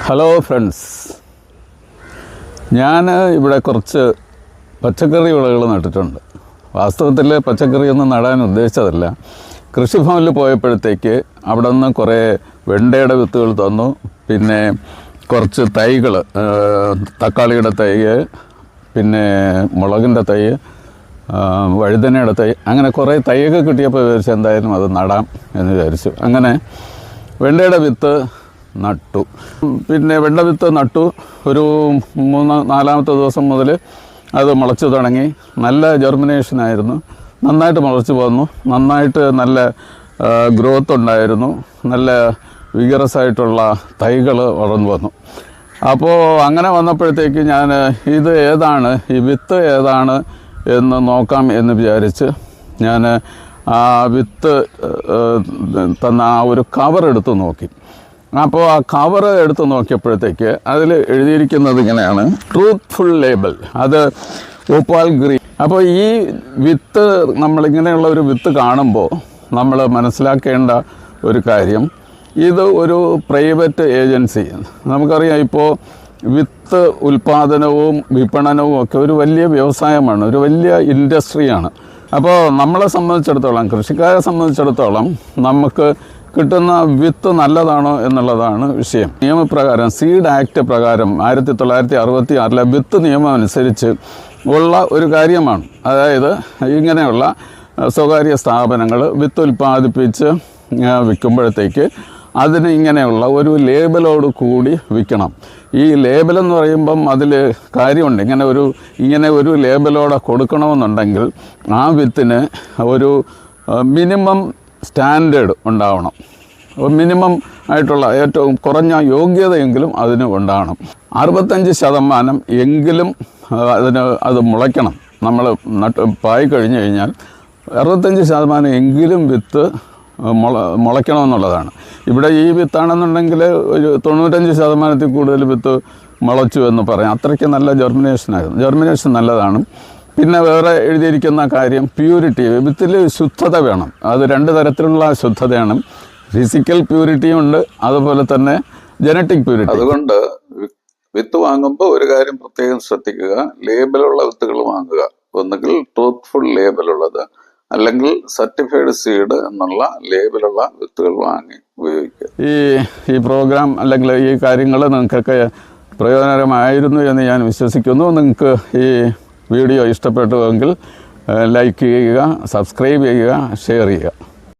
Hello friends, ഞാൻ ഇവിടെ കുറച്ച് പച്ചക്കറി വിളകൾ നട്ടിട്ടുണ്ട്. വാസ്തവത്തിൽ പച്ചക്കറിയൊന്നും നടാൻ ഉദ്ദേശിച്ചതല്ല. കൃഷിഭവനിൽ പോയപ്പോഴത്തേക്ക് അവിടെ നിന്ന് കുറേ വെണ്ടയുടെ വിത്തുകൾ തന്നു. പിന്നെ കുറച്ച് തൈകൾ, തക്കാളിയുടെ തൈ, പിന്നെ മുളകിൻ്റെ തൈ, വഴുതനയുടെ തൈ, അങ്ങനെ കുറേ തൈയൊക്കെ കിട്ടിയപ്പോൾ വിചാരിച്ചു എന്തായാലും അത് നടാം എന്ന് വിചാരിച്ചു. അങ്ങനെ വെണ്ടയുടെ വിത്ത് നട്ടു. പിന്നെ വെണ്ട വിത്ത് നട്ടു. ഒരു 3-4 ദിവസം മുതൽ അത് മുളച്ചു തുടങ്ങി. നല്ല ജെർമിനേഷനായിരുന്നു. നന്നായിട്ട് മുളച്ചു വന്നു. നന്നായിട്ട് നല്ല ഗ്രോത്ത് ഉണ്ടായിരുന്നു. നല്ല വിഗറസ് ആയിട്ടുള്ള തൈകൾ വളർന്നു വന്നു. അപ്പോൾ അങ്ങനെ വന്നപ്പോഴത്തേക്ക് ഞാൻ ഇത് ഏതാണ്, ഈ വിത്ത് ഏതാണ് എന്ന് നോക്കാം എന്ന് വിചാരിച്ച് ഞാൻ ആ വിത്ത് തന്ന ആ ഒരു കവർ എടുത്ത് നോക്കി. അപ്പോൾ ആ കവർ എടുത്ത് നോക്കിയപ്പോഴത്തേക്ക് അതിൽ എഴുതിയിരിക്കുന്നത് ഇങ്ങനെയാണ്: ട്രൂത്ത്ഫുൾ ലേബൽ. അത് ഓപ്പാൽ ഗ്രീൻ. അപ്പോൾ ഈ വിത്ത്, നമ്മളിങ്ങനെയുള്ള ഒരു വിത്ത് കാണുമ്പോൾ നമ്മൾ മനസ്സിലാക്കേണ്ട ഒരു കാര്യം, ഇത് ഒരു പ്രൈവറ്റ് ഏജൻസി. നമുക്കറിയാം, ഇപ്പോൾ വിത്ത് ഉൽപ്പാദനവും വിപണനവും ഒക്കെ ഒരു വലിയ വ്യവസായമാണ്, ഒരു വലിയ ഇൻഡസ്ട്രിയാണ്. അപ്പോൾ നമ്മളെ സംബന്ധിച്ചിടത്തോളം, കൃഷിക്കാരെ സംബന്ധിച്ചിടത്തോളം, നമുക്ക് കിട്ടുന്ന വിത്ത് നല്ലതാണോ എന്നുള്ളതാണ് വിഷയം. നിയമപ്രകാരം, സീഡ് ആക്ട് പ്രകാരം 1966 വിത്ത് നിയമം അനുസരിച്ച് ഉള്ള ഒരു കാര്യമാണ്. അതായത് ഇങ്ങനെയുള്ള സ്വകാര്യ സ്ഥാപനങ്ങൾ വിത്ത് ഉൽപ്പാദിപ്പിച്ച് വിൽക്കുമ്പോഴത്തേക്ക് അതിന് ഇങ്ങനെയുള്ള ഒരു ലേബലോട് കൂടി വിൽക്കണം. ഈ ലേബലെന്ന് പറയുമ്പം അതിൽ കാര്യമുണ്ട്. ഇങ്ങനെ ഒരു ലേബലോടെ കൊടുക്കണമെന്നുണ്ടെങ്കിൽ ആ വിത്തിന് ഒരു മിനിമം സ്റ്റാൻഡേർഡ് ഉണ്ടാവണം. മിനിമം ആയിട്ടുള്ള ഏറ്റവും കുറഞ്ഞ യോഗ്യതയെങ്കിലും അതിന് ഉണ്ടാകണം. 65% എങ്കിലും അത് മുളയ്ക്കണം. നമ്മൾ പായി കഴിഞ്ഞ് കഴിഞ്ഞാൽ 65% എങ്കിലും വിത്ത് മുളയ്ക്കണമെന്നുള്ളതാണ്. ഇവിടെ ഈ വിത്താണെന്നുണ്ടെങ്കിൽ ഒരു 95% കൂടുതൽ വിത്ത് മുളച്ചു എന്ന് പറയാം. അത്രയ്ക്ക് നല്ല ജെർമിനേഷനായിരുന്നു. ജെർമിനേഷൻ നല്ലതാണ്. പിന്നെ വേറെ എഴുതിയിരിക്കുന്ന കാര്യം, പ്യൂരിറ്റി. വിത്തിൽ ശുദ്ധത വേണം. അത് 2 തരത്തിലുള്ള ശുദ്ധതയാണ്. ഫിസിക്കൽ പ്യൂരിറ്റിയും ഉണ്ട്, അതുപോലെ തന്നെ ജനറ്റിക് പ്യൂരിറ്റി. അതുകൊണ്ട് വിത്ത് വാങ്ങുമ്പോൾ ഒരു കാര്യം പ്രത്യേകം ശ്രദ്ധിക്കുക: ലേബലുള്ള വിത്തുകൾ വാങ്ങുക. ഒന്നുകിൽ ട്രൂത്ത്ഫുൾ ലേബലുള്ളത്, അല്ലെങ്കിൽ സർട്ടിഫൈഡ് സീഡ് എന്നുള്ള ലേബലുള്ള വിത്തുകൾ വാങ്ങി ഉപയോഗിക്കുക. ഈ പ്രോഗ്രാം അല്ലെങ്കിൽ ഈ കാര്യങ്ങൾ നിങ്ങൾക്കൊക്കെ പ്രയോജനകരമായിരുന്നു എന്ന് ഞാൻ വിശ്വസിക്കുന്നു. നിങ്ങൾക്ക് ഈ വീഡിയോ ഇഷ്ടപ്പെട്ടുവെങ്കിൽ ലൈക്ക് ചെയ്യുക, സബ്സ്ക്രൈബ് ചെയ്യുക, ഷെയർ ചെയ്യുക.